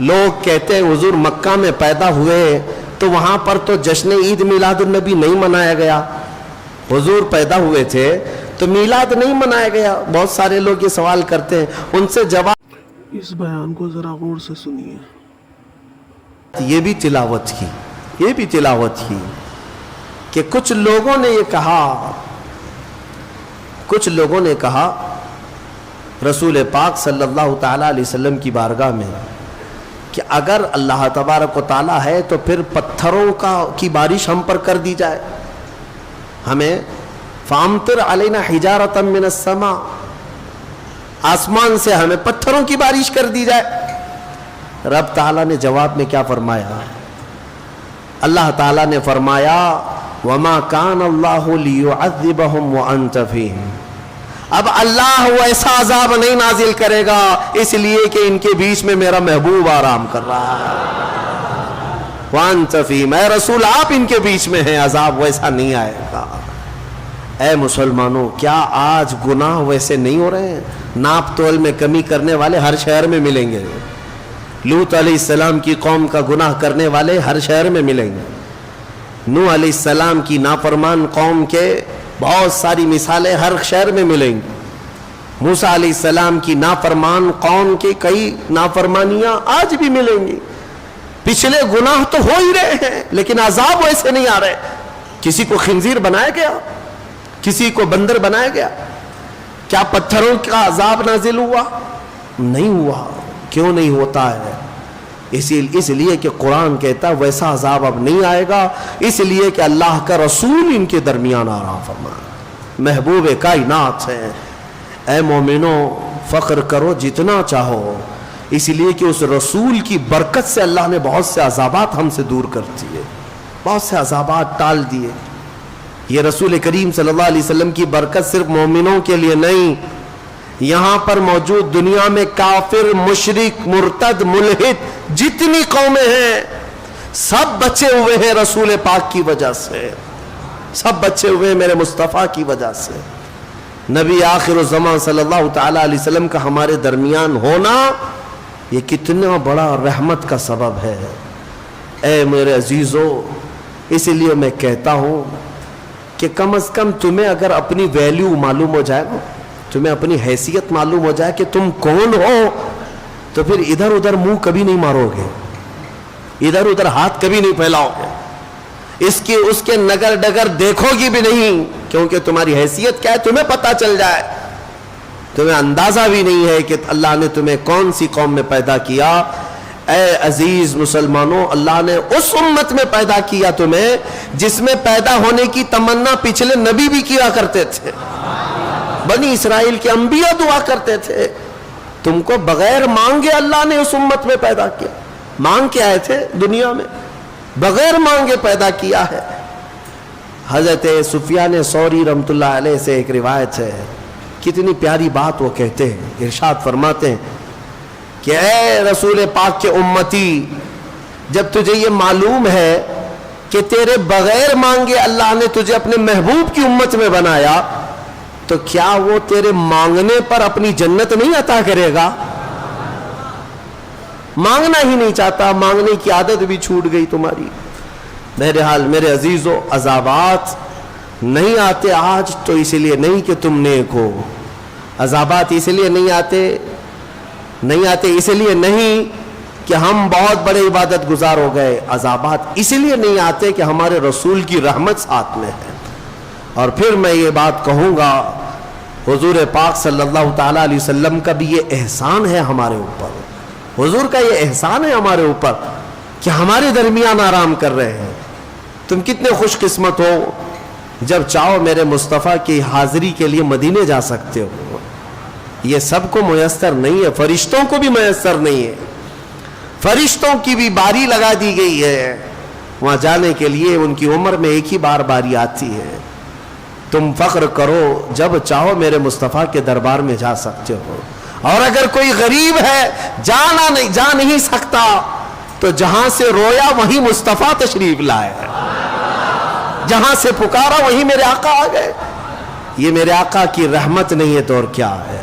لوگ کہتے ہیں حضور مکہ میں پیدا ہوئے تو وہاں پر تو جشن عید میلاد النبی نہیں منایا گیا، حضور پیدا ہوئے تھے تو میلاد نہیں منایا گیا۔ بہت سارے لوگ یہ سوال کرتے ہیں، ان سے جواب، اس بیان کو ذرا غور سے سنیے۔ یہ بھی تلاوت کی کہ کچھ لوگوں نے کہا رسول پاک صلی اللہ تعالیٰ علیہ وسلم کی بارگاہ میں کہ اگر اللہ تبارک و تعالیٰ ہے تو پھر پتھروں کی بارش ہم پر کر دی جائے، ہمیں فَأَمْطِرْ عَلَيْنَا حِجَارَةً مِّنَ السَّمَاءِ، آسمان سے ہمیں پتھروں کی بارش کر دی جائے۔ رب تعالیٰ نے جواب میں کیا فرمایا؟ اللہ تعالیٰ نے فرمایا وَمَا كَانَ اللَّهُ لِيُعَذِّبَهُمْ وَأَنْتَ فِيهِمْ، اب اللہ ویسا عذاب نہیں نازل کرے گا اس لیے کہ ان کے بیچ میں میرا محبوب آرام کر رہا ہے۔ وَأَنْتَ فِيهِمْ، اے رسول آپ ان کے بیچ میں ہیں، عذاب ویسا نہیں آئے گا۔ اے مسلمانوں، کیا آج گناہ ویسے نہیں ہو رہے ہیں؟ ناپ تول میں کمی کرنے والے ہر شہر میں ملیں گے، لوط علیہ السلام کی قوم کا گناہ کرنے والے ہر شہر میں ملیں گے، نوح علیہ السلام کی نافرمان قوم کے بہت ساری مثالیں ہر شہر میں ملیں گی، موسیٰ علیہ السلام کی نافرمان قوم کی کئی نافرمانیاں آج بھی ملیں گی۔ پچھلے گناہ تو ہو ہی رہے ہیں لیکن عذاب ویسے نہیں آ رہے۔ کسی کو خنزیر بنایا گیا، کسی کو بندر بنایا گیا، کیا پتھروں کا عذاب نازل ہوا؟ نہیں ہوا۔ کیوں نہیں ہوتا ہے؟ اس لیے کہ قرآن کہتا ہے ویسا عذاب اب نہیں آئے گا، اس لیے کہ اللہ کا رسول ان کے درمیان آرام فرمائے، محبوب کائنات ہے۔ اے مومنوں، فخر کرو جتنا چاہو، اس لیے کہ اس رسول کی برکت سے اللہ نے بہت سے عذابات ہم سے دور کر دیے، بہت سے عذابات ٹال دیے۔ یہ رسول کریم صلی اللہ علیہ وسلم کی برکت صرف مومنوں کے لیے نہیں، یہاں پر موجود دنیا میں کافر، مشرک، مرتد، ملحد جتنی قومیں ہیں سب بچے ہوئے ہیں رسول پاک کی وجہ سے، سب بچے ہوئے ہیں میرے مصطفیٰ کی وجہ سے۔ نبی آخر الزمان صلی اللہ تعالیٰ علیہ وسلم کا ہمارے درمیان ہونا یہ کتنا بڑا رحمت کا سبب ہے۔ اے میرے عزیزو، اس لیے میں کہتا ہوں کہ کم از کم تمہیں اگر اپنی ویلیو معلوم ہو جائے نا، تمہیں اپنی حیثیت معلوم ہو جائے کہ تم کون ہو، تو پھر ادھر ادھر منہ کبھی نہیں مارو گے، ادھر ادھر ہاتھ کبھی نہیں پھیلاؤ گے، اس کے نگر ڈگر دیکھو گی بھی نہیں، کیونکہ تمہاری حیثیت کیا ہے تمہیں پتہ چل جائے۔ تمہیں اندازہ بھی نہیں ہے کہ اللہ نے تمہیں کون سی قوم میں پیدا کیا۔ اے عزیز مسلمانوں، اللہ نے اس امت میں پیدا کیا تمہیں جس میں پیدا ہونے کی تمنا پچھلے نبی بھی کیا کرتے تھے، بنی اسرائیل کے انبیاء دعا کرتے تھے۔ تم کو بغیر مانگے اللہ نے اس امت میں پیدا کیا، مانگ کے آئے تھے دنیا میں، بغیر مانگے پیدا کیا ہے۔ حضرت سفیان ثوری رحمۃ اللہ علیہ سے ایک روایت ہے، کتنی پیاری بات وہ کہتے ہیں، ارشاد فرماتے ہیں کہ اے رسول پاک کے امتی، جب تجھے یہ معلوم ہے کہ تیرے بغیر مانگے اللہ نے تجھے اپنے محبوب کی امت میں بنایا، تو کیا وہ تیرے مانگنے پر اپنی جنت نہیں عطا کرے گا؟ مانگنا ہی نہیں چاہتا، مانگنے کی عادت بھی چھوٹ گئی تمہاری۔ بہرحال میرے عزیزو، عذابات نہیں آتے آج تو اس لیے نہیں کہ تم نیک ہو، عذابات اس لیے نہیں آتے اس لیے نہیں کہ ہم بہت بڑے عبادت گزار ہو گئے، عذابات اس لیے نہیں آتے کہ ہمارے رسول کی رحمت ساتھ میں ہے۔ اور پھر میں یہ بات کہوں گا، حضور پاک صلی اللہ تعالیٰ علیہ وسلم کا بھی یہ احسان ہے ہمارے اوپر، حضور کا یہ احسان ہے ہمارے اوپر کہ ہمارے درمیان آرام کر رہے ہیں۔ تم کتنے خوش قسمت ہو، جب چاہو میرے مصطفیٰ کی حاضری کے لیے مدینے جا سکتے ہو۔ یہ سب کو میسر نہیں ہے، فرشتوں کو بھی میسر نہیں ہے، فرشتوں کی بھی باری لگا دی گئی ہے وہاں جانے کے لیے، ان کی عمر میں ایک ہی بار باری آتی ہے۔ تم فخر کرو، جب چاہو میرے مصطفیٰ کے دربار میں جا سکتے ہو۔ اور اگر کوئی غریب ہے جا نہیں سکتا تو جہاں سے رویا وہیں مصطفیٰ تشریف لائے، جہاں سے پکارا وہیں میرے آقا آ گئے۔ یہ میرے آقا کی رحمت نہیں ہے تو اور کیا ہے؟